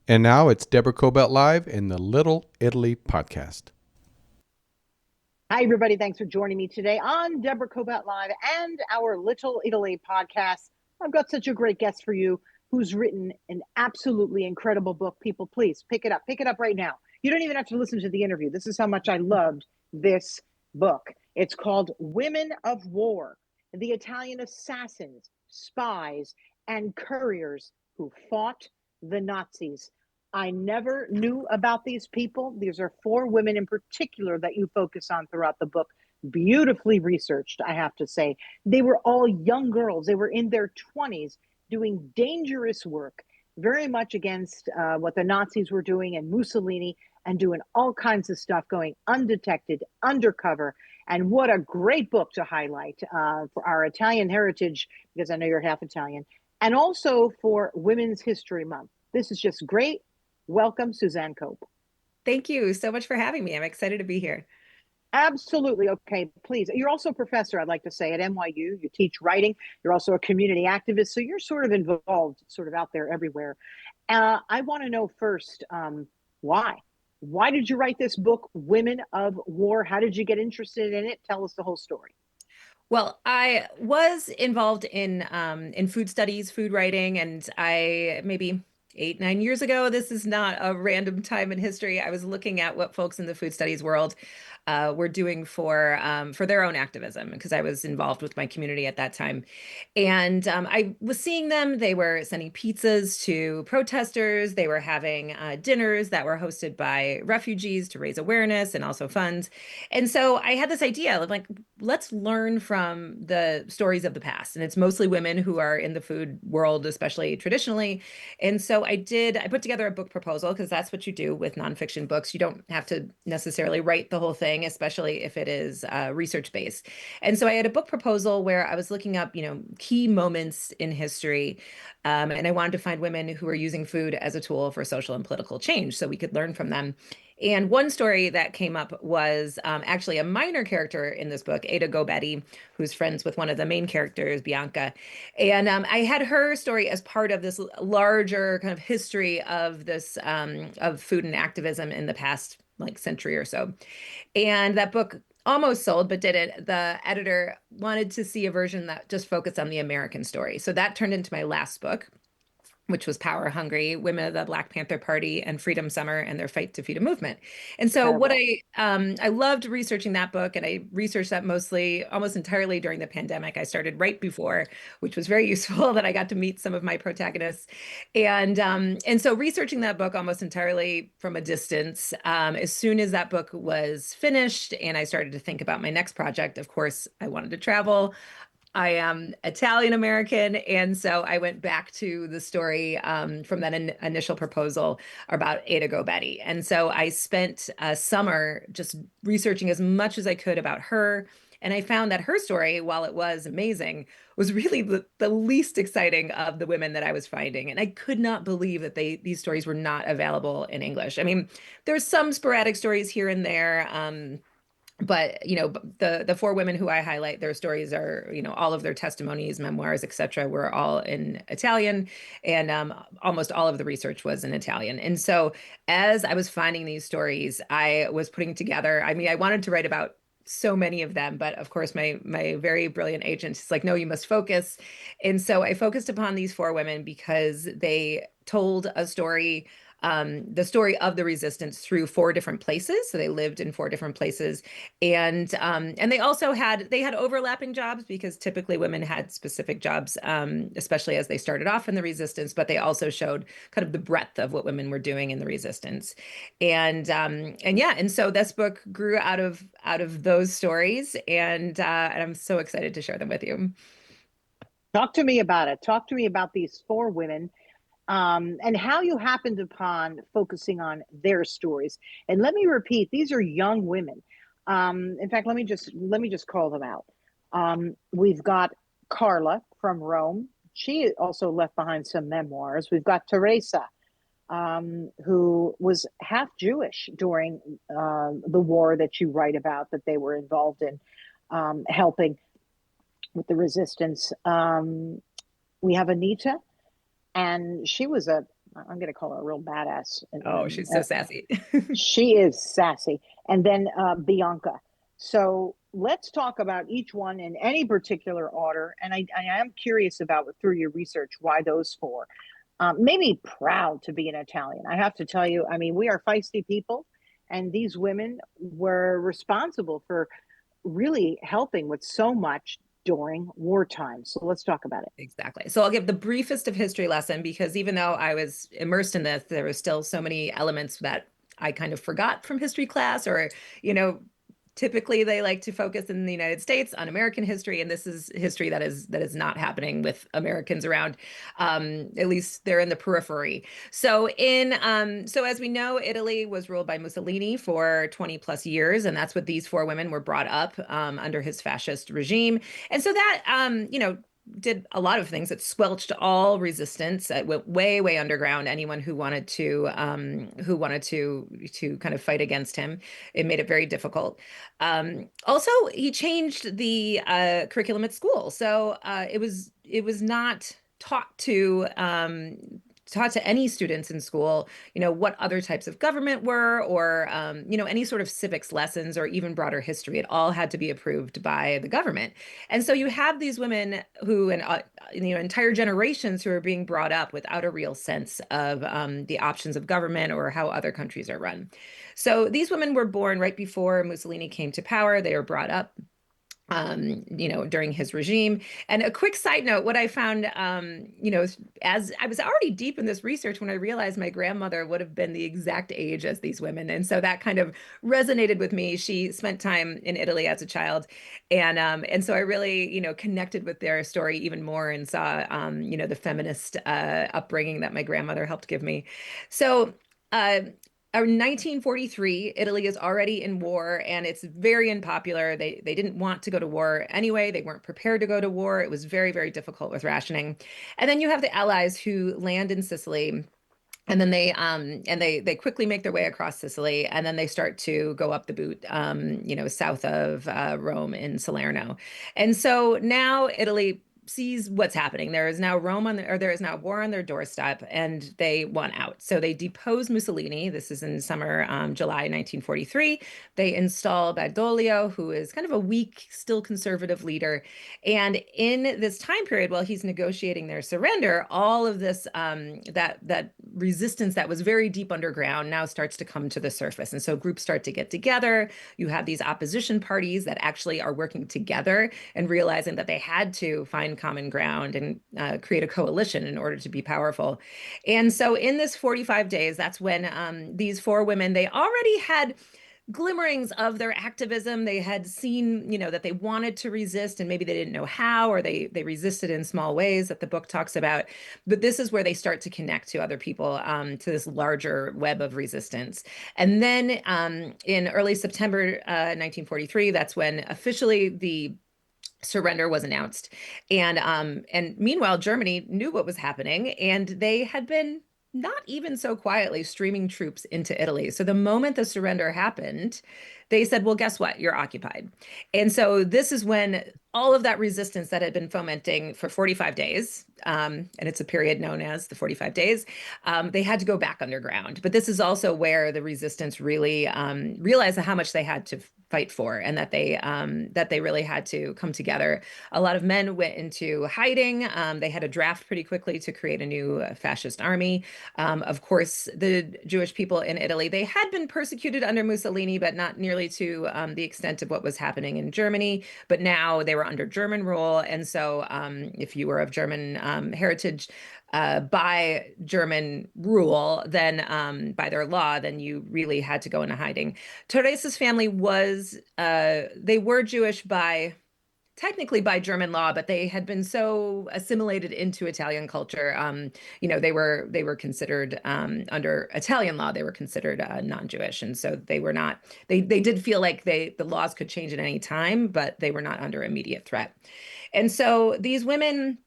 And now it's Deborah Cobelt Live in the Little Italy podcast. Hi, everybody. Thanks for joining me today on Deborah Cobelt Live and our Little Italy podcast. I've got such a great guest for you who's written an absolutely incredible book. People, please pick it up. Pick it up right now. You don't even have to listen to the interview. This is how much I loved this book. It's called Women of War: The Italian Assassins, Spies, and Couriers Who Fought the Nazis. I never knew about these people. These are four women in particular that you focus on throughout the book. Beautifully researched, I have to say. They were all young girls. They were in their 20s doing dangerous work, very much against what the Nazis were doing and Mussolini, and doing all kinds of stuff, going undetected, undercover. And what a great book to highlight for our Italian heritage, because I know you're half Italian, and also for Women's History Month. This is just great. Welcome, Suzanne Cope. Thank you so much for having me. I'm excited to be here. Absolutely. Okay, please. You're also a professor, I'd like to say, at NYU. You teach writing. You're also a community activist. So you're sort of involved, sort of out there everywhere. I want to know first why? Why did you write this book, Women of War? How did you get interested in it? Tell us the whole story. Well, I was involved in food studies, food writing, and I maybe 8, 9 years ago, this is not a random time in history. I was looking at what folks in the food studies world were doing for their own activism because I was involved with my community at that time. And I was seeing them. They were sending pizzas to protesters. They were having dinners that were hosted by refugees to raise awareness and also funds. And so I had this idea of like, let's learn from the stories of the past. And it's mostly women who are in the food world, especially traditionally. And so I put together a book proposal because that's what you do with nonfiction books. You don't have to necessarily write the whole thing, especially if it is research based. And so I had a book proposal where I was looking up, key moments in history. And I wanted to find women who are using food as a tool for social and political change so we could learn from them. And one story that came up was actually a minor character in this book, Ada Gobetti, who's friends with one of the main characters, Bianca. And I had her story as part of this larger kind of history of this of food and activism in the past like century or so. And that book almost sold, but didn't. The editor wanted to see a version that just focused on the American story. So that turned into my last book, which was Power Hungry, Women of the Black Panther Party and Freedom Summer and Their Fight to Feed a Movement. And so what Incredible. I loved researching that book, and I researched that mostly almost entirely during the pandemic. I started right before, which was very useful that I got to meet some of my protagonists. And so researching that book almost entirely from a distance. As soon as that book was finished and I started to think about my next project, of course, I wanted to travel. I am Italian American, and so I went back to the story from that initial proposal about Ada Gobetti. And so I spent a summer just researching as much as I could about her. And I found that her story, while it was amazing, was really the least exciting of the women that I was finding. And I could not believe that these stories were not available in English. I mean, there's some sporadic stories here and there. But the four women who I highlight, their stories are, all of their testimonies, memoirs, etc., were all in Italian, and almost all of the research was in Italian. And so as I was finding these stories, I was putting together, I mean, I wanted to write about so many of them, but of course my very brilliant agent is like, no, you must focus. And so I focused upon these four women because they told a story, the story of the resistance through four different places. So they lived in four different places, and they had overlapping jobs because typically women had specific jobs, especially as they started off in the resistance. But they also showed kind of the breadth of what women were doing in the resistance, and yeah, and so this book grew out of those stories, and I'm so excited to share them with you. Talk to me about it. Talk to me about these four women and how you happened upon focusing on their stories. And let me repeat, these are young women. In fact, let me just call them out. We've got Carla from Rome. She also left behind some memoirs. We've got Teresa, who was half Jewish during the war that you write about, that they were involved in helping with the resistance. We have Anita, and she was a I'm going to call her a real badass. Oh, she's so sassy. She is sassy. And then Bianca. So let's talk about each one in any particular order. And I am curious about, through your research, why those four. Made me proud to be an Italian. I have to tell you, I mean, we are feisty people, and these women were responsible for really helping with so much during wartime. So let's talk about it. Exactly. So I'll give the briefest of history lesson because even though I was immersed in this, there were still so many elements that I kind of forgot from history class, or, you know, typically they like to focus in the United States on American history, and this is history that is not happening with Americans around. At least they're in the periphery. So as we know, Italy was ruled by Mussolini for 20 plus years, and that's what these four women were brought up under his fascist regime. And so that did a lot of things. It squelched all resistance. It went way, way underground. Anyone who wanted to kind of fight against him, it made it very difficult. Also, he changed the curriculum at school, so it was not taught to any students in school, what other types of government were, or, any sort of civics lessons, or even broader history. It all had to be approved by the government. And so you have these women who, and entire generations who are being brought up without a real sense of the options of government or how other countries are run. So these women were born right before Mussolini came to power. They were brought up during his regime. And a quick side note, what I found, as I was already deep in this research when I realized my grandmother would have been the exact age as these women. And so that kind of resonated with me. She spent time in Italy as a child. And so I really, connected with their story even more, and saw, the feminist upbringing that my grandmother helped give me. So, in 1943, Italy is already in war, and it's very unpopular. They didn't want to go to war anyway. They weren't prepared to go to war. It was very, very difficult with rationing. And then you have the Allies who land in Sicily, and then they quickly make their way across Sicily, and then they start to go up the boot, south of Rome in Salerno. And so now Italy sees what's happening. There is now there is now war on their doorstep, and they want out. So they depose Mussolini. This is in summer, July 1943. They install Badoglio, who is kind of a weak, still conservative leader. And in this time period, while he's negotiating their surrender, all of this that resistance that was very deep underground now starts to come to the surface. And so groups start to get together. You have these opposition parties that actually are working together and realizing that they had to find common ground and create a coalition in order to be powerful. And so in this 45 days, that's when these four women, they already had glimmerings of their activism. They had seen, that they wanted to resist, and maybe they didn't know how, or they resisted in small ways that the book talks about. But this is where they start to connect to other people, to this larger web of resistance. And then in early September 1943, that's when officially the surrender was announced. And meanwhile, Germany knew what was happening, and they had been not even so quietly streaming troops into Italy. So the moment the surrender happened, they said, well, guess what? You're occupied. And so this is when all of that resistance that had been fomenting for 45 days, and it's a period known as the 45 days, they had to go back underground. But this is also where the resistance really realized how much they had to fight for, and that they really had to come together. A lot of men went into hiding. They had a draft pretty quickly to create a new fascist army. Of course, the Jewish people in Italy, they had been persecuted under Mussolini, but not nearly to the extent of what was happening in Germany. But now they were under German rule. And so if you were of German heritage, by German rule, then by their law, then you really had to go into hiding. Teresa's family they were Jewish technically by German law, but they had been so assimilated into Italian culture. They were considered under Italian law, they were considered non-Jewish, and so they were not. They did feel like the laws could change at any time, but they were not under immediate threat. And so these women,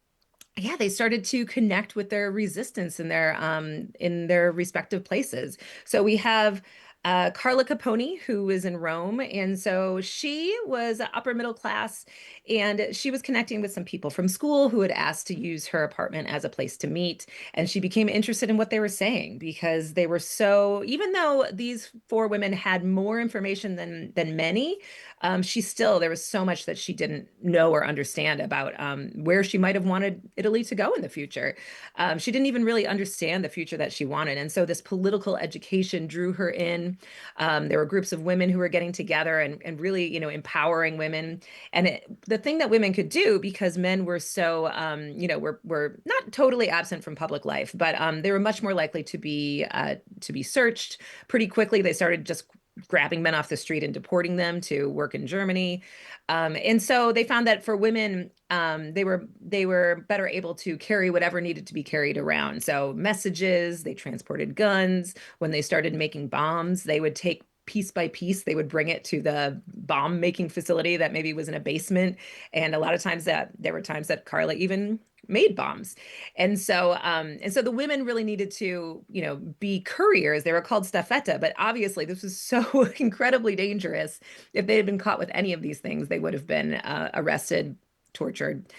yeah, they started to connect with their resistance in their respective places. So we have Carla Capone, who was in Rome. And so she was upper middle class, and she was connecting with some people from school who had asked to use her apartment as a place to meet. And she became interested in what they were saying because they were so, even though these four women had more information than many, she still, there was so much that she didn't know or understand about where she might have wanted Italy to go in the future. She didn't even really understand the future that she wanted. And so this political education drew her in. There were groups of women who were getting together and really, empowering women. And the thing that women could do, because men were so, were not totally absent from public life, but they were much more likely to be searched pretty quickly. They started just grabbing men off the street and deporting them to work in Germany. And so they found that for women, they were better able to carry whatever needed to be carried around. So messages, they transported guns. When they started making bombs, they would take piece by piece, they would bring it to the bomb making facility that maybe was in a basement. And a lot of times that there were times that Carla even made bombs. And so the women really needed to, be couriers. They were called staffetta, but obviously this was so incredibly dangerous. If they had been caught with any of these things, they would have been arrested, tortured,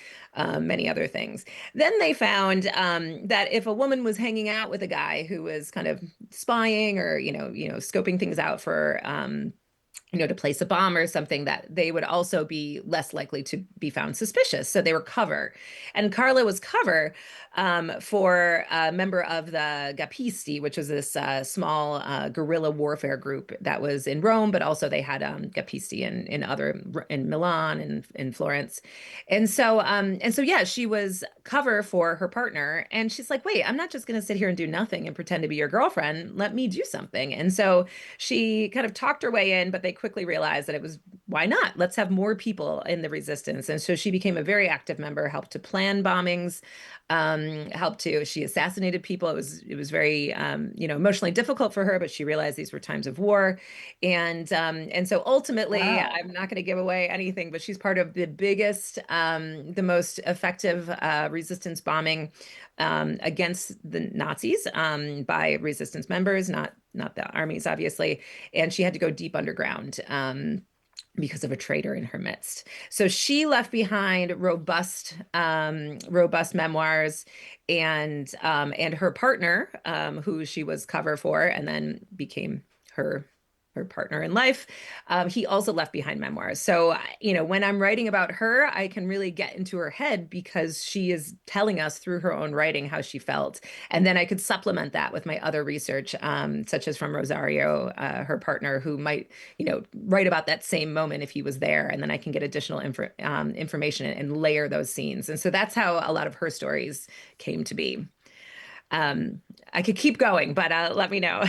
many other things. Then they found that if a woman was hanging out with a guy who was kind of spying or scoping things out for to place a bomb or something, that they would also be less likely to be found suspicious. So they were cover. And Carla was cover for a member of the Gapisti, which was this small guerrilla warfare group that was in Rome, but also they had Gapisti in Milan and in Florence. And so yeah, she was cover for her partner. And she's like, wait, I'm not just going to sit here and do nothing and pretend to be your girlfriend. Let me do something. And so she kind of talked her way in, but they quickly realized that it was, why not? Let's have more people in the resistance. And so she became a very active member, helped to plan bombings, she assassinated people. It was very, emotionally difficult for her, but she realized these were times of war. And so ultimately, Wow. I'm not going to give away anything, but she's part of the biggest, the most effective resistance bombing against the Nazis by resistance members, not the armies, obviously. And she had to go deep underground because of a traitor in her midst. So she left behind robust memoirs, and her partner, who she was cover for, and then became her partner in life. He also left behind memoirs. So, when I'm writing about her, I can really get into her head because she is telling us through her own writing how she felt. And then I could supplement that with my other research, such as from Rosario, her partner, who might, write about that same moment if he was there. And then I can get additional information and layer those scenes. And so that's how a lot of her stories came to be. I could keep going, but let me know.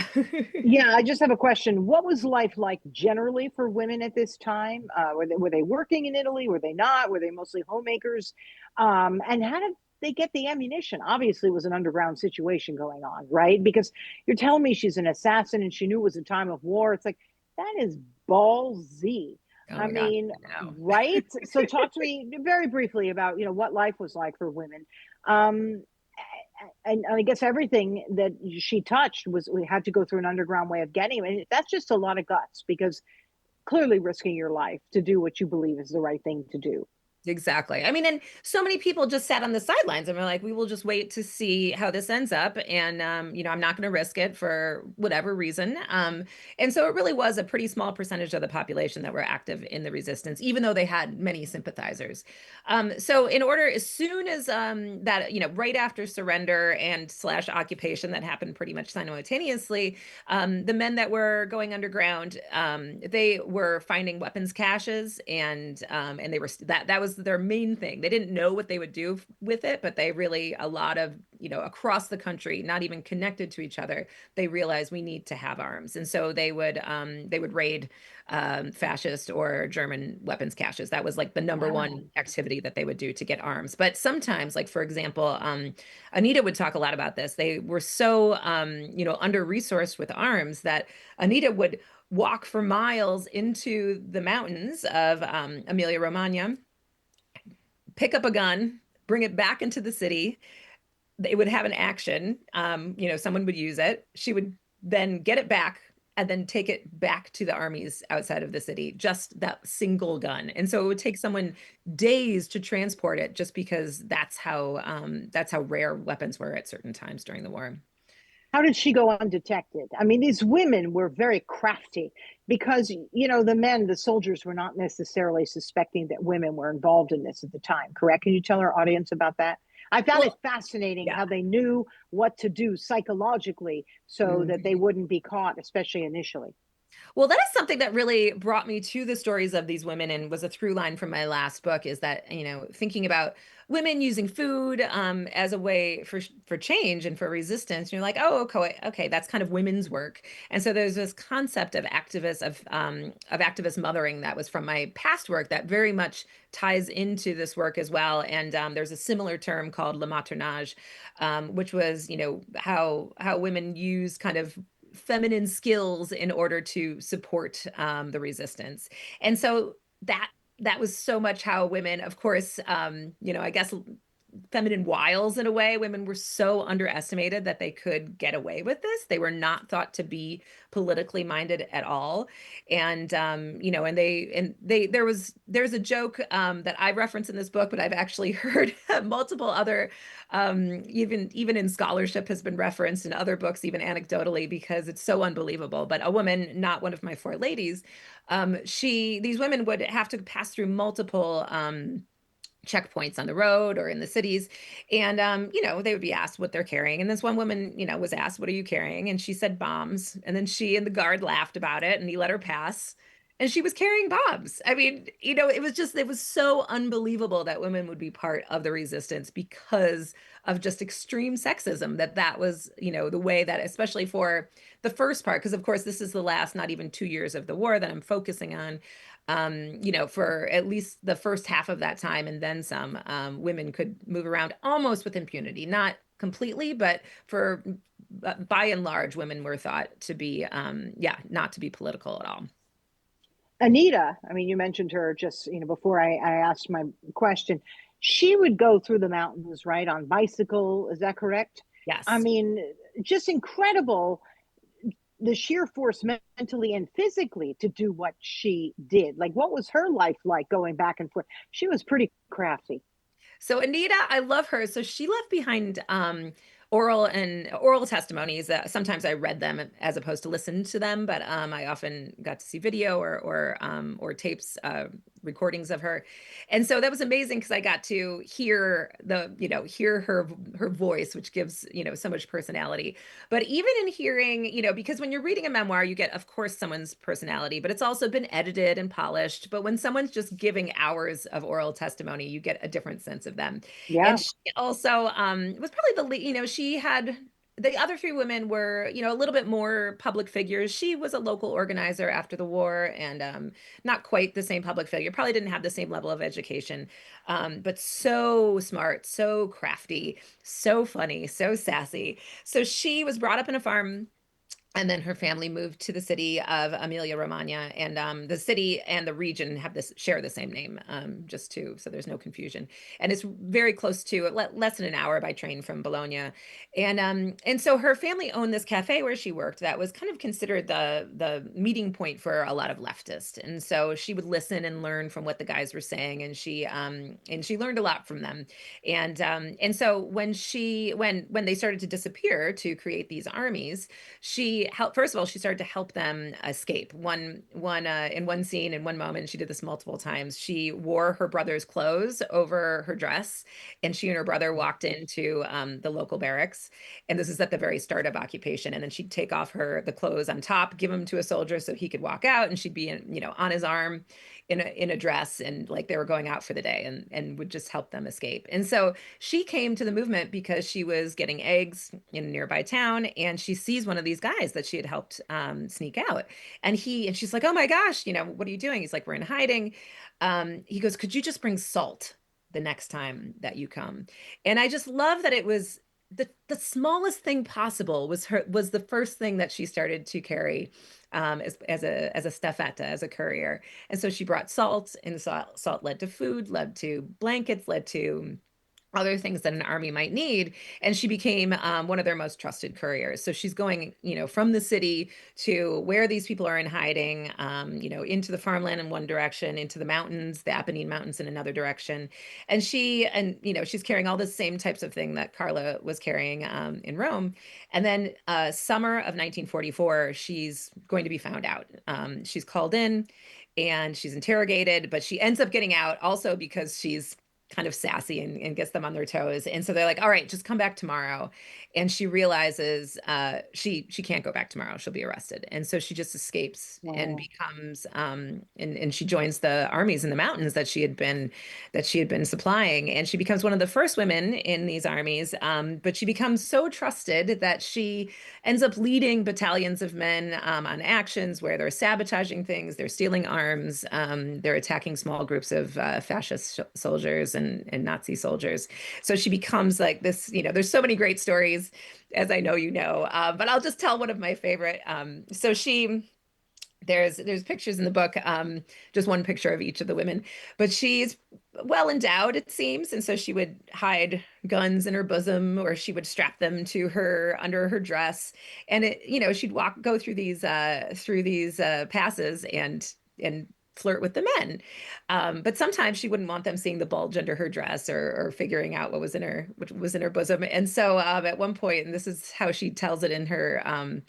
Yeah, I just have a question. What was life like generally for women at this time? Were they working in Italy? Were they not? Were they mostly homemakers? And how did they get the ammunition? Obviously, it was an underground situation going on, right? Because you're telling me she's an assassin and she knew it was a time of war. It's like, that is ballsy. Oh I my gosh, mean, I know. right? So talk to me very briefly about, what life was like for women. Um, and I guess everything that she touched was, we had to go through an underground way of getting it. And that's just a lot of guts, because clearly risking your life to do what you believe is the right thing to do. Exactly. I mean, and so many people just sat on the sidelines and were like, we will just wait to see how this ends up. And, I'm not going to risk it for whatever reason. And so it really was a pretty small percentage of the population that were active in the resistance, even though they had many sympathizers. So in order, as soon as that, right after surrender and slash occupation that happened pretty much simultaneously, the men that were going underground, they were finding weapons caches, and they were that was their main thing. They didn't know what they would do with it, but they really, a lot of, across the country, not even connected to each other, they realized we need to have arms. And so they would raid fascist or German weapons caches. That was like the number Wow. one activity that they would do to get arms. But sometimes, like for example, Anita would talk a lot about this. They were so under resourced with arms that Anita would walk for miles into the mountains of Emilia Romagna, pick up a gun, bring it back into the city. It would have an action. Someone would use it. She would then get it back, and then take it back to the armies outside of the city, just that single gun. And so it would take someone days to transport it just because that's how rare weapons were at certain times during the war. How did she go undetected? I mean, these women were very crafty because, the men, the soldiers, were not necessarily suspecting that women were involved in this at the time, correct? Can you tell our audience about that? I found it Well, fascinating yeah. how they knew what to do psychologically so that they Mhm. wouldn't be caught, especially initially. Well, that is something that really brought me to the stories of these women and was a through line from my last book is that, thinking about women using food as a way for change and for resistance. And you're like, oh, okay, that's kind of women's work. And so there's this concept of activist mothering that was from my past work that very much ties into this work as well. And there's a similar term called le maternage, which was, how women use kind of feminine skills in order to support the resistance. And so that was so much how women, of course, I guess feminine wiles in a way. Women were so underestimated that they could get away with this. They were not thought to be politically minded at all. And there's a joke that I reference in this book, but I've actually heard multiple other even in scholarship has been referenced in other books, even anecdotally, because it's so unbelievable. But a woman, not one of my four ladies, these women would have to pass through multiple checkpoints on the road or in the cities. And, they would be asked what they're carrying. And this one woman, was asked, what are you carrying? And she said bombs. And then she and the guard laughed about it and he let her pass. And she was carrying bombs. I mean, it was so unbelievable that women would be part of the resistance because of just extreme sexism, that was, the way that, especially for the first part, because of course, this is the last, not even 2 years of the war that I'm focusing on, for at least the first half of that time and then some, women could move around almost with impunity, not completely, but by and large, women were thought to be, not to be political at all. Anita, I mean, you mentioned her just, before I asked my question. She would go through the mountains, right, on bicycle. Is that correct? I Yes. mean, just incredible the sheer force mentally and physically to do what she did. Like, what was her life like going back and forth? She was pretty crafty. So Anita, I love her. So she left behind oral testimonies. Sometimes I read them as opposed to listen to them, but I often got to see video or tapes, recordings of her. And so that was amazing because I got to hear her voice, which gives, so much personality. But even in hearing, because when you're reading a memoir, you get, of course, someone's personality, but it's also been edited and polished. But when someone's just giving hours of oral testimony, you get a different sense of them. And Yeah. she also was probably she had the other three women were, a little bit more public figures. She was a local organizer after the war and not quite the same public figure, probably didn't have the same level of education, but so smart, so crafty, so funny, so sassy. So she was brought up in a farm and then her family moved to the city of Emilia Romagna, and the city and the region have this share the same name, just to so there's no confusion. And it's very close to less than an hour by train from Bologna, and so her family owned this cafe where she worked that was kind of considered the meeting point for a lot of leftists. And so she would listen and learn from what the guys were saying, and she learned a lot from them. And so when they started to disappear to create these armies, she helped first of all she started to help them escape. In one scene, in one moment, she did this multiple times. She wore her brother's clothes over her dress, and she and her brother walked into the local barracks. And this is at the very start of occupation. And then she'd take off the clothes on top, give them to a soldier so he could walk out, and she'd be on his arm in a dress, and like they were going out for the day, and would just help them escape. And so she came to the movement because she was getting eggs in a nearby town, and she sees one of these guys that she had helped sneak out. And she's like, oh my gosh, what are you doing? He's like, we're in hiding. He goes, could you just bring salt the next time that you come? And I just love that it was the smallest thing possible was the first thing that she started to carry, as a staffetta, as a courier. And so she brought salt, and salt led to food, led to blankets, led to other things that an army might need. And she became one of their most trusted couriers. So she's going, from the city to where these people are in hiding, into the farmland in one direction, into the mountains, the Apennine Mountains in another direction. And she's carrying all the same types of thing that Carla was carrying in Rome. And then summer of 1944, she's going to be found out. She's called in and she's interrogated, but she ends up getting out also because she's kind of sassy and gets them on their toes. And so they're like, all right, just come back tomorrow. And she realizes she can't go back tomorrow. She'll be arrested. And so she just escapes and becomes and she joins the armies in the mountains that she had been supplying. And she becomes one of the first women in these armies. But she becomes so trusted that she ends up leading battalions of men on actions where they're sabotaging things, they're stealing arms, they're attacking small groups of fascist soldiers and Nazi soldiers. So she becomes like this, there's so many great stories, as I know but I'll just tell one of my favorite. There's pictures in the book, just one picture of each of the women, but she's well endowed, it seems, and so she would hide guns in her bosom, or she would strap them to her under her dress, and she'd go through these passes and flirt with the men, but sometimes she wouldn't want them seeing the bulge under her dress or figuring out what was in her bosom, and so at one point, and this is how she tells it in her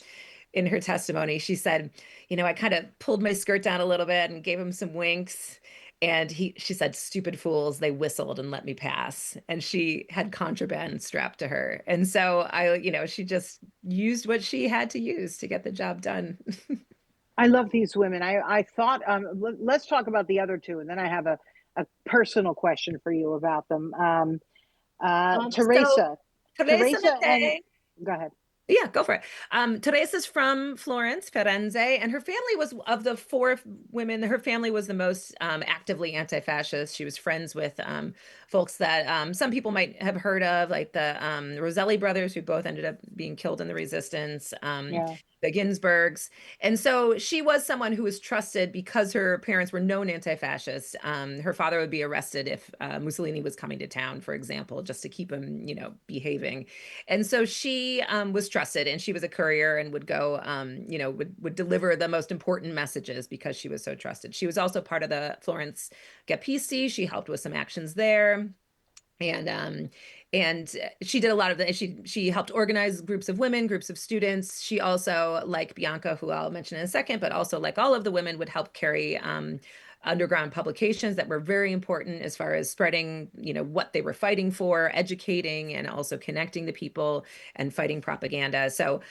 testimony, she said, I kind of pulled my skirt down a little bit and gave him some winks. And she said, stupid fools, they whistled and let me pass. And she had contraband strapped to her. And so she just used what she had to use to get the job done. I love these women. I thought, let's talk about the other two. And then I have a personal question for you about them. So Teresa, Teresa Teresa and Mate, go ahead. yeah, go for it. Teresa's from Florence, Firenze, and her family was of the four women. Her family was the most actively anti-fascist. She was friends with folks that some people might have heard of, like the Roselli brothers, who both ended up being killed in the resistance. Yeah. The Ginsburgs. And so she was someone who was trusted because her parents were known anti-fascists. Her father would be arrested if Mussolini was coming to town, for example, just to keep him, behaving. And so she was trusted, and she was a courier and would go, would deliver the most important messages because she was so trusted. She was also part of the Florence Gappisti. She helped with some actions there. And she did a lot of that. She helped organize groups of women, groups of students. She also, like Bianca, who I'll mention in a second, but also like all of the women, would help carry underground publications that were very important as far as spreading, what they were fighting for, educating, and also connecting the people and fighting propaganda. So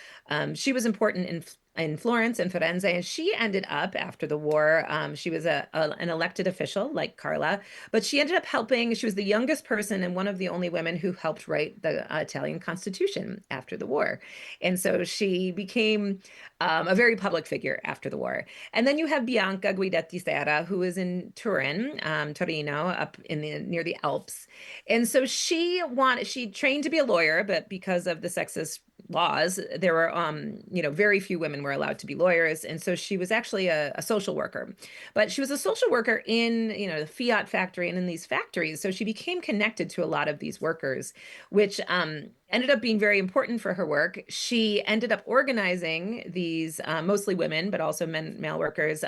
she was important in Florence and Firenze, and she ended up after the war. She was an elected official like Carla, but she ended up helping. She was the youngest person and one of the only women who helped write the Italian Constitution after the war, and so she became a very public figure after the war. And then you have Bianca Guidetti Serra, who is in Turin, Torino, up near the Alps, and so she trained to be a lawyer, but because of the sexist laws, there were, very few women were allowed to be lawyers. And so she was actually a social worker, but she was a social worker in, the Fiat factory and in these factories. So she became connected to a lot of these workers, which ended up being very important for her work. She ended up organizing these, mostly women, but also male workers.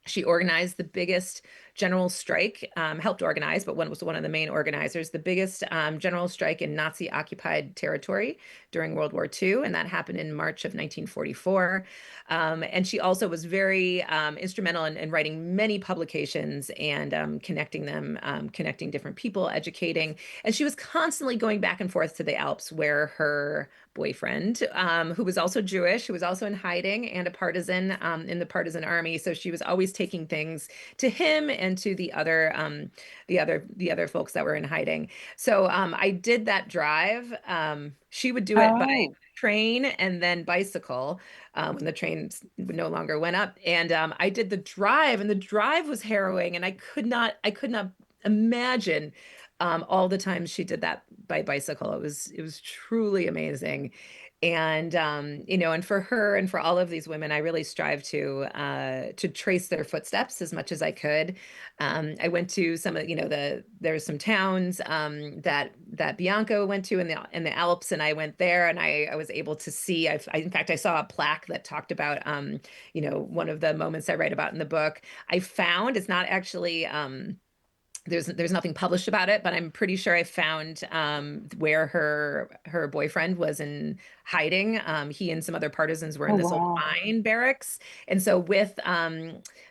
She organized the biggest general strike, helped organize, but was one of the main organizers, the biggest general strike in Nazi occupied territory during World War II. And that happened in March of 1944. And she also was very instrumental in writing many publications and connecting different people, educating. And she was constantly going back and forth to the Alps, where her boyfriend, who was also Jewish, who was also in hiding and a partisan in the partisan army. So she was always taking things to him and to the other folks that were in hiding. So I did that drive. She would do it by train and then bicycle when the trains no longer went up. And I did the drive, and the drive was harrowing, and I could not imagine all the times she did that by bicycle. It was truly amazing. And and for her and for all of these women, I really strive to trace their footsteps as much as I could. I went to some of, there's some towns that Bianca went to in the Alps, and I went there, and I was able to see. In fact, I saw a plaque that talked about one of the moments I write about in the book. I found it's not actually. There's nothing published about it, but I'm pretty sure I found where her boyfriend was in hiding. He and some other partisans were Oh, in this old wow. mine barracks, and so with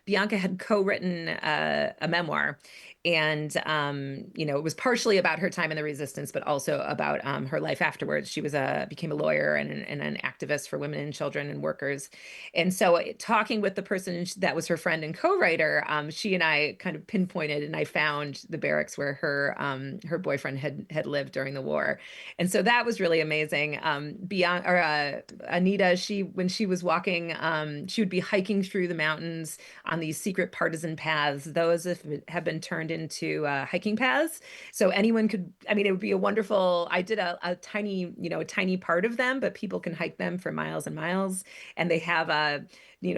Bianca had co-written a memoir, and it was partially about her time in the resistance, but also about her life afterwards. She became a lawyer and an activist for women and children and workers, and so talking with the person that was her friend and co-writer, she and I kind of pinpointed, and I found the barracks where her boyfriend had lived during the war, and so that was really amazing. Beyond or Anita, when she was walking, she would be hiking through the mountains on these secret partisan paths. Those have been turned into hiking paths, so anyone could. I mean, it would be a wonderful. I did a tiny, a tiny part of them, but people can hike them for miles and miles, and they have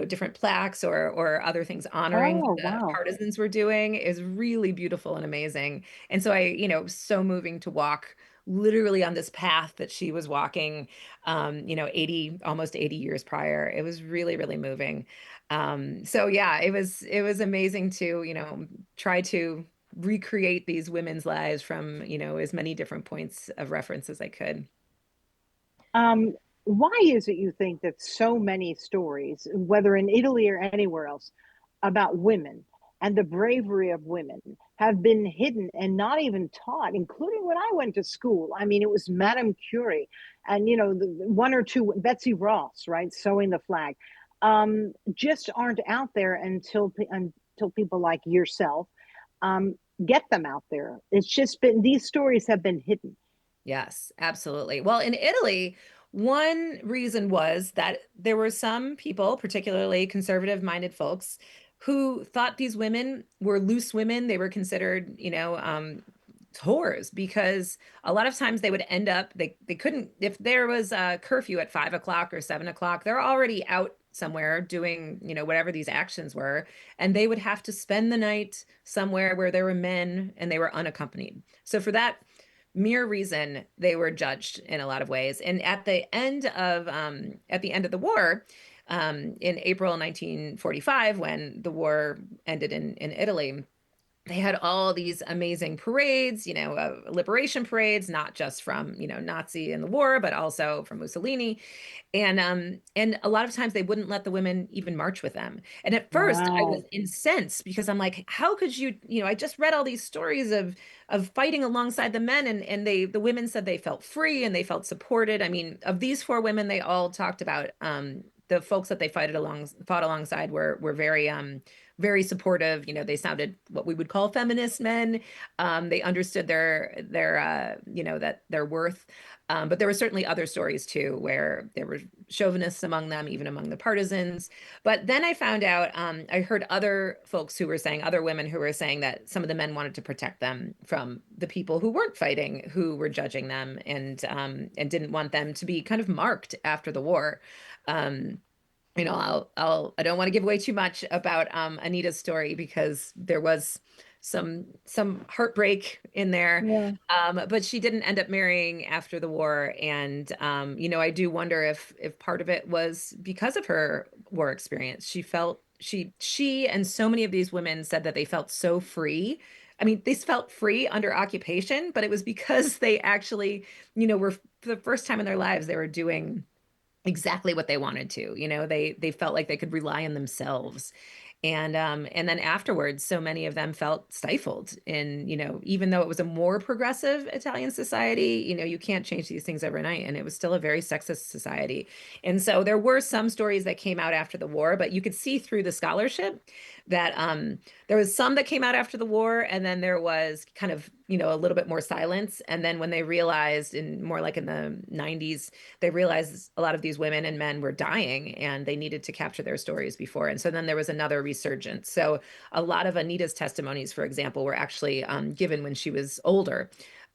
different plaques or other things honoring what Oh, the wow. partisans were doing. Is really beautiful and amazing. And so it was so moving to walk literally on this path that she was walking 80 almost 80 years prior. It was really, really moving. So yeah, it was amazing to try to recreate these women's lives from as many different points of reference as I could. Um, why is it you think that so many stories, whether in Italy or anywhere else, about women and the bravery of women have been hidden and not even taught, including when I went to school? I mean, it was Madame Curie and, the one or two, Betsy Ross, right, sewing the flag, just aren't out there until people like yourself get them out there. It's just been, these stories have been hidden. Yes, absolutely. Well, in Italy, one reason was that there were some people, particularly conservative-minded folks, who thought these women were loose women. They were considered, whores because a lot of times they would end up they couldn't if there was a curfew at 5 o'clock or 7 o'clock, they're already out somewhere doing, whatever these actions were, and they would have to spend the night somewhere where there were men and they were unaccompanied. So for that mere reason they were judged in a lot of ways. And at the end of the war, in April 1945, when the war ended in Italy, they had all these amazing parades, liberation parades, not just from, Nazi in the war, but also from Mussolini. And a lot of times they wouldn't let the women even march with them. And at first I was Wow. incensed because I'm like, how could you, I just read all these stories of fighting alongside the men, and the women said they felt free and they felt supported. I mean, of these four women, they all talked about the folks that they fought alongside were very supportive. They sounded what we would call feminist men. They understood that their worth. But there were certainly other stories too, where there were chauvinists among them, even among the partisans. But then I found out, I heard other women who were saying that some of the men wanted to protect them from the people who weren't fighting, who were judging them, and didn't want them to be kind of marked after the war. Um, I don't want to give away too much about Anita's story because there was some heartbreak in there. Yeah. But she didn't end up marrying after the war, and I do wonder if part of it was because of her war experience. She and so many of these women said that they felt so free. I mean, they felt free under occupation, but it was because they actually, were for the first time in their lives, they were doing exactly what they wanted to. They felt like they could rely on themselves. And then afterwards, so many of them felt stifled in, even though it was a more progressive Italian society, you can't change these things overnight. And it was still a very sexist society. And so there were some stories that came out after the war, but you could see through the scholarship that there was some that came out after the war, and then there was kind of, a little bit more silence. And then when they realized, in more like in the 90s, they realized a lot of these women and men were dying and they needed to capture their stories before. And so then there was another resurgence. So a lot of Anita's testimonies, for example, were actually given when she was older.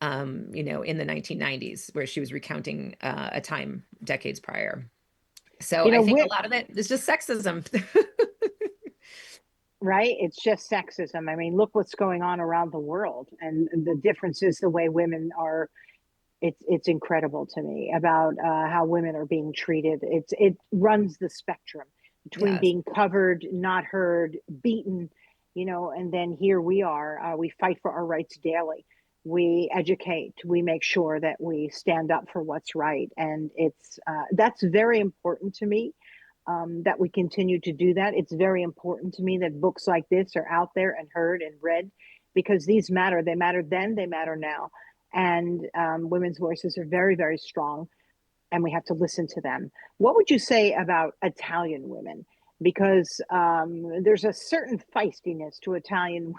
in the 1990s, where she was recounting a time decades prior. So You I know, think a lot of it is just sexism. right? It's just sexism. I mean, look what's going on around the world, and the differences, the way women are. It's incredible to me about how women are being treated. It runs the spectrum between Yes. being covered, not heard, beaten, and then here we are. We fight for our rights daily. We educate. We make sure that we stand up for what's right, and that's very important to me. That we continue to do that. It's very important to me that books like this are out there and heard and read, because these matter. They mattered then, they matter now. And women's voices are very, very strong, and we have to listen to them. What would you say about Italian women? Because there's a certain feistiness to Italian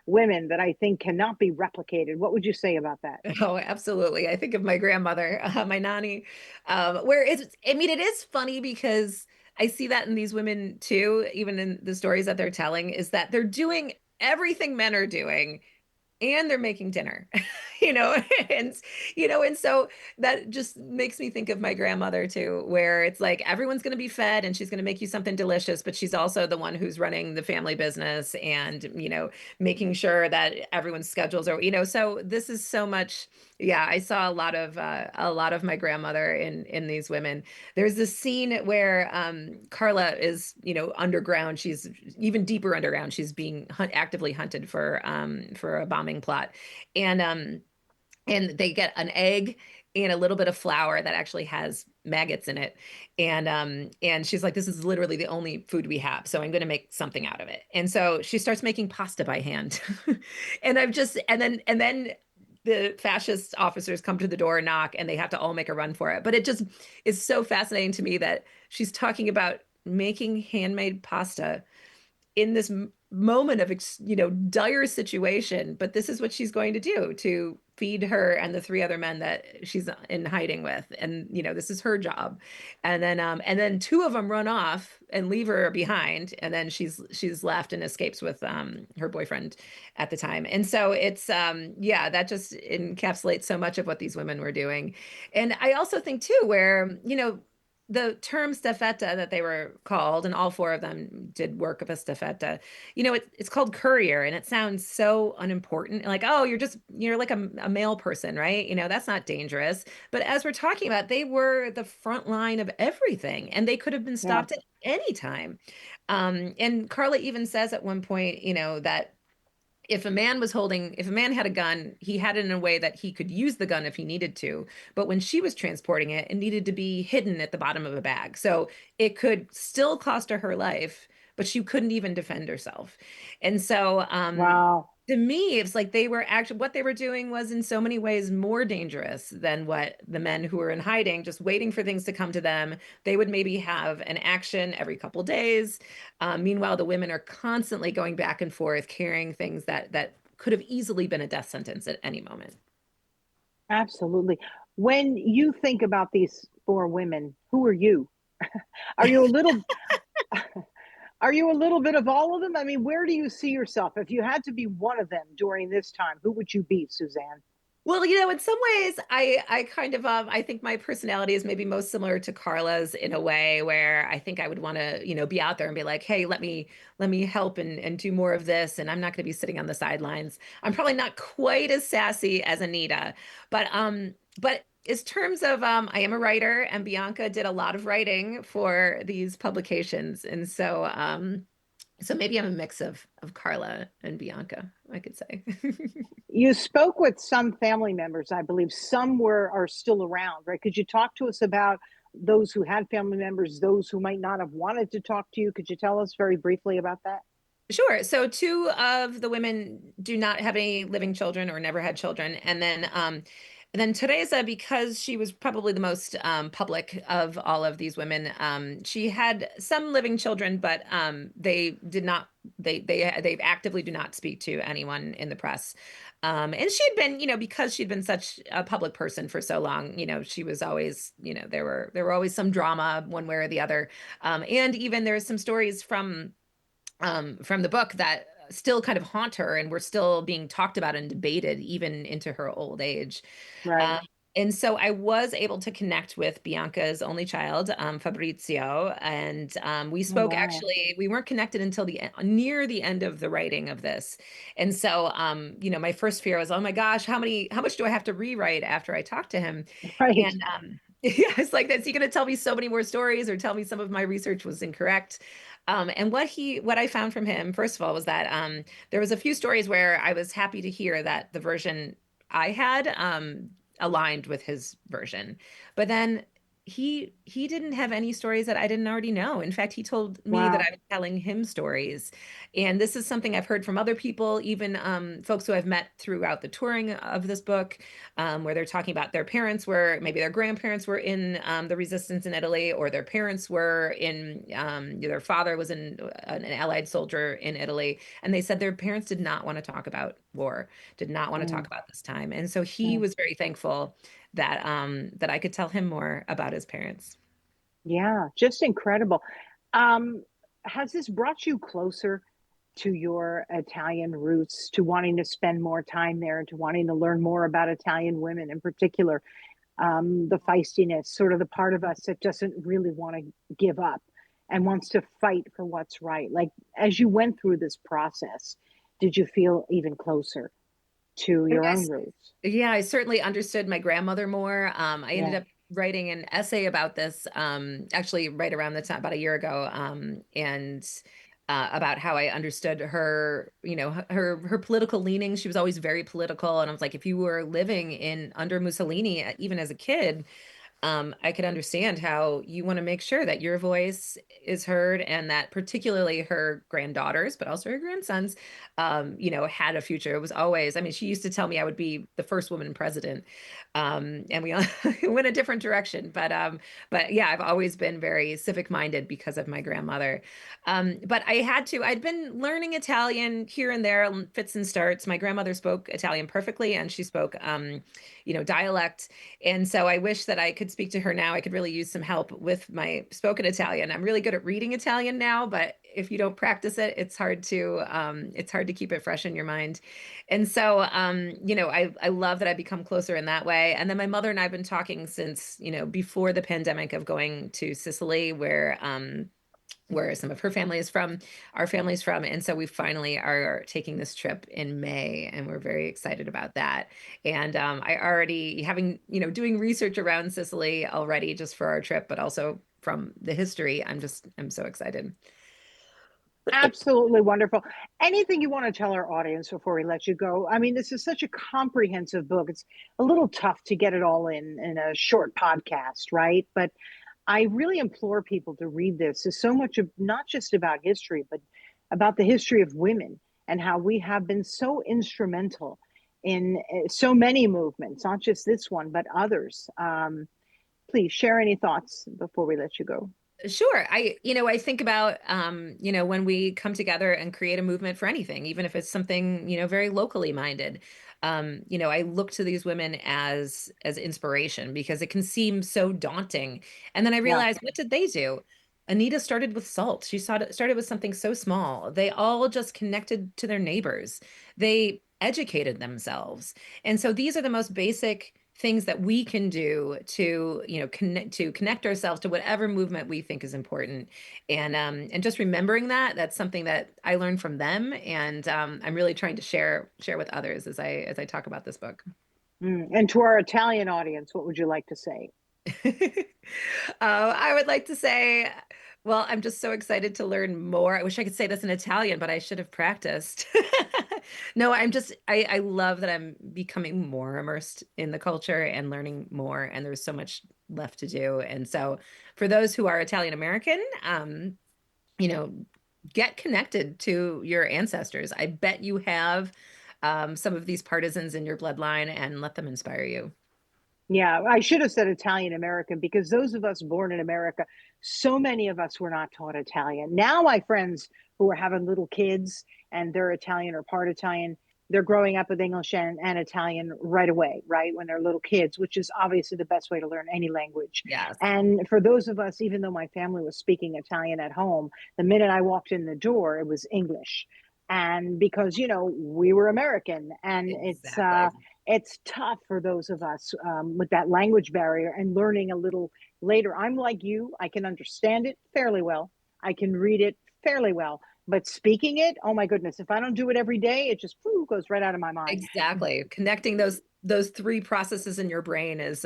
women that I think cannot be replicated. What would you say about that? Oh, absolutely. I think of my grandmother, my nanny, where I mean, it is funny because I see that in these women too, even in the stories that they're telling, is that they're doing everything men are doing and they're making dinner, you know, and and so that just makes me think of my grandmother too, where it's like everyone's going to be fed and she's going to make you something delicious, but she's also the one who's running the family business and, making sure that everyone's schedules are, so this is so much. Yeah, I saw a lot of my grandmother in these women. There's this scene where Carla is, underground. She's even deeper underground. She's being actively hunted for a bombing plot, and they get an egg and a little bit of flour that actually has maggots in it, and she's like, this is literally the only food we have, so I'm going to make something out of it. And so she starts making pasta by hand, and then the fascist officers come to the door and knock, and they have to all make a run for it. But it just is so fascinating to me that she's talking about making handmade pasta in this moment of dire situation, but this is what she's going to do to feed her and the three other men that she's in hiding with, and this is her job. And then two of them run off and leave her behind, and then she's left and escapes with her boyfriend at the time. And so it's yeah, that just encapsulates so much of what these women were doing. And I also think too, where the term staffetta that they were called, and all four of them did work of a staffetta. It's called courier, and it sounds so unimportant. Like, oh, you're like a male person, right? That's not dangerous. But as we're talking about, they were the front line of everything, and they could have been Yeah. stopped at any time. And Carla even says at one point, that if a man had a gun, he had it in a way that he could use the gun if he needed to. But when she was transporting it, it needed to be hidden at the bottom of a bag. So it could still cost her life, but she couldn't even defend herself. And so Wow. to me, it's like they were actually, what they were doing was in so many ways more dangerous than what the men who were in hiding, just waiting for things to come to them. They would maybe have an action every couple days. Meanwhile, the women are constantly going back and forth, carrying things that could have easily been a death sentence at any moment. Absolutely. When you think about these four women, who are you? Are you a little are you a little bit of all of them? I mean, where do you see yourself? If you had to be one of them during this time, who would you be, Suzanne? Well, in some ways, I kind of I think my personality is maybe most similar to Carla's in a way where I think I would want to, be out there and be like, hey, let me help and do more of this. And I'm not going to be sitting on the sidelines. I'm probably not quite as sassy as Anita, but as terms of I am a writer, and Bianca did a lot of writing for these publications. And so maybe I'm a mix of Carla and Bianca, I could say. You spoke with some family members, I believe. Some were are still around, right? Could you talk to us about those who had family members, those who might not have wanted to talk to you? Could you tell us very briefly about that? Sure. So two of the women do not have any living children or never had children. And then Teresa, because she was probably the most public of all of these women, she had some living children, but they did not. They actively do not speak to anyone in the press. And she'd been, because she'd been such a public person for so long, she was always, there were always some drama one way or the other. And even there's some stories from the book that still kind of haunt her and were still being talked about and debated even into her old age. Right. Um, and so I was able to connect with Bianca's only child, Fabrizio, and we Oh, spoke. wow. Actually, we weren't connected until near the end of the writing of this. And so, my first fear was, oh my gosh, how much do I have to rewrite after I talk to him? Right. And yeah, it's like, is he going to tell me so many more stories or tell me some of my research was incorrect? And what I found from him, first of all, was that there was a few stories where I was happy to hear that the version I had aligned with his version. But then he didn't have any stories that I didn't already know. In fact, he told me that Wow. I was telling him stories. And this is something I've heard from other people, even folks who I've met throughout the touring of this book, where they're talking about their parents were, maybe their grandparents were in the resistance in Italy, or their parents were in, their father was an Allied soldier in Italy. And they said their parents did not want to talk about war, did not want to talk Mm, about this time. And so he mm. was very thankful that I could tell him more about his parents. Yeah, just incredible. Um, has this brought you closer to your Italian roots, to wanting to spend more time there, to wanting to learn more about Italian women in particular? The feistiness, sort of the part of us that doesn't really want to give up and wants to fight for what's right. Like, as you went through this process, did you feel even closer to your own Yes. roots? Yeah, I certainly understood my grandmother more. I ended Yeah. up writing an essay about this, actually right around the time, about a year ago, and about how I understood her, her political leanings. She was always very political, and I was like, if you were living in under Mussolini, even as a kid, I could understand how you want to make sure that your voice is heard and that particularly her granddaughters, but also her grandsons, had a future. It was always, I mean, she used to tell me I would be the first woman president. And we all went a different direction. But yeah, I've always been very civic minded because of my grandmother. But I'd been learning Italian here and there, fits and starts. My grandmother spoke Italian perfectly and she spoke, dialect. And so I wish that I could speak to her now. I could really use some help with my spoken Italian. I'm really good at reading Italian now, but if you don't practice it, it's hard to keep it fresh in your mind. And so I love that I've become closer in that way. And then my mother and I've been talking since, before the pandemic, of going to Sicily, where some of her family is from, our family's from. And so we finally are taking this trip in May, and we're very excited about that. And I already doing research around Sicily already just for our trip, but also from the history. I'm so excited. Absolutely wonderful. Anything you want to tell our audience before we let you go? I mean, this is such a comprehensive book. It's a little tough to get it all in a short podcast, right? But I really implore people to read this. It's so much of not just about history, but about the history of women and how we have been so instrumental in so many movements, not just this one, but others. Please share any thoughts before we let you go. Sure. I think about, when we come together and create a movement for anything, even if it's something, very locally minded. I look to these women as inspiration because it can seem so daunting. And then I Yeah. realized, what did they do? Anita started with salt. She started with something so small. They all just connected to their neighbors. They educated themselves. And so these are the most basic things that we can do to connect ourselves to whatever movement we think is important, and just remembering that's something that I learned from them, and I'm really trying to share with others as I talk about this book. And to our Italian audience, what would you like to say? I would like to say, well, I'm just so excited to learn more. I wish I could say this in Italian, but I should have practiced. No, I love that I'm becoming more immersed in the culture and learning more, and there's so much left to do. And so for those who are Italian American, you know, get connected to your ancestors. I bet you have some of these partisans in your bloodline, and let them inspire you. Yeah, I should have said Italian American because those of us born in America, so many of us were not taught Italian. Now, my friends who are having little kids and they're Italian or part Italian, they're growing up with English and Italian right away, right? When they're little kids, which is obviously the best way to learn any language. Yes. And for those of us, even though my family was speaking Italian at home, the minute I walked in the door, it was English. And because, we were American, and Exactly. it's tough for those of us with that language barrier and learning a little later. I'm like you, I can understand it fairly well. I can read it fairly well, but speaking it, oh my goodness, if I don't do it every day, it just goes right out of my mind. Exactly. Connecting those three processes in your brain is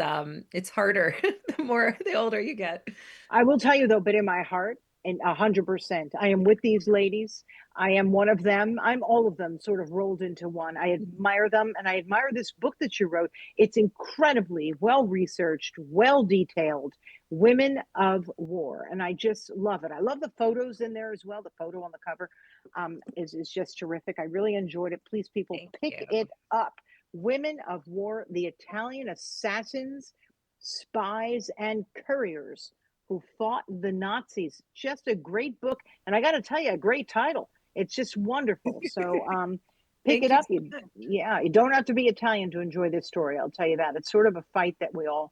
it's harder the older you get. I will tell you though, but in my heart, and 100%, I am with these ladies. I am one of them. I'm all of them sort of rolled into one. I admire them, and I admire this book that you wrote. It's incredibly well researched, well detailed. Women of War, and I just love it. I love the photos in there as well. The photo on the cover is just terrific. I really enjoyed it. Please, people, Thank pick you. it up. Women of War: The Italian Assassins, Spies, and Couriers Who Fought the Nazis. Just a great book. And I got to tell you, a great title. It's just wonderful. So pick Thank it you up. so much. Yeah, you don't have to be Italian to enjoy this story. I'll tell you that. It's sort of a fight that we all,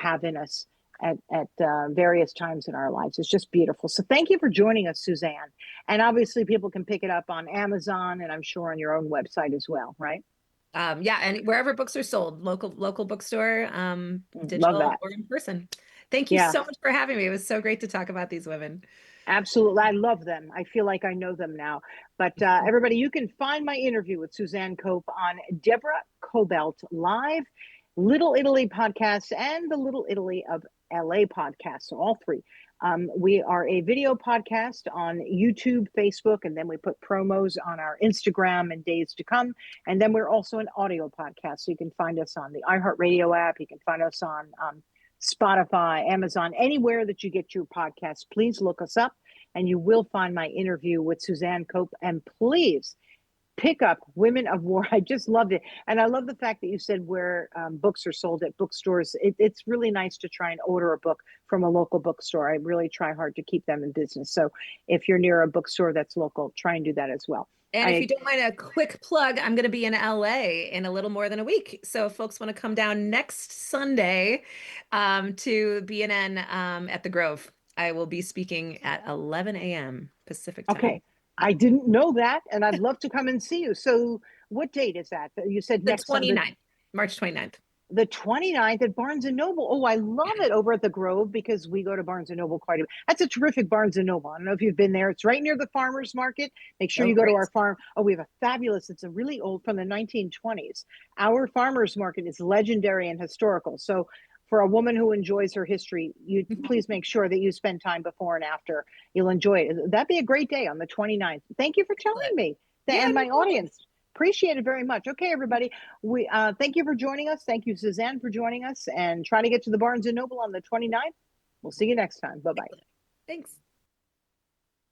have in us at various times in our lives. It's just beautiful. So thank you for joining us, Suzanne. And obviously, people can pick it up on Amazon, and I'm sure on your own website as well, right? Yeah, and wherever books are sold, local bookstore, Love digital that. or in person. Thank you Yeah. so much for having me. It was so great to talk about these women. Absolutely. I love them. I feel like I know them now. But everybody, you can find my interview with Suzanne Cope on Deborah Cobelt Live, Little Italy podcast, and the Little Italy of LA podcast. So all three. We are a video podcast on YouTube, Facebook, and then we put promos on our Instagram in days to come. And then we're also an audio podcast. So you can find us on the iHeartRadio app. You can find us on Spotify, Amazon, anywhere that you get your podcasts. Please look us up and you will find my interview with Suzanne Cope. And please pick up Women of War. I just loved it. And I love the fact that you said where books are sold at bookstores. It's really nice to try and order a book from a local bookstore. I really try hard to keep them in business. So if you're near a bookstore that's local, try and do that as well. And if you don't mind a quick plug, I'm going to be in LA in a little more than a week. So if folks want to come down next Sunday to BNN at the Grove, I will be speaking at 11 a.m. Pacific time. Okay. I didn't know that, and I'd love to come and see you. So what date is that? You said The next Sunday. 29th, March 29th. The 29th at Barnes and Noble. Oh, I love it over at the Grove because we go to Barnes and Noble quite a bit. That's a terrific Barnes and Noble. I don't know if you've been there. It's right near the farmers market. Make sure Oh, you go to great. our farm. Oh, we have a fabulous, it's a really old from the 1920s. Our farmers market is legendary and historical. So for a woman who enjoys her history, you please make sure that you spend time before and after. You'll enjoy it. That'd be a great day on the 29th. Thank you for telling me Yeah, and no my problem. audience. Appreciate it very much. Okay, everybody. We thank you for joining us. Thank you, Suzanne, for joining us, and try to get to the Barnes and Noble on the 29th. We'll see you next time. Bye bye. Thanks.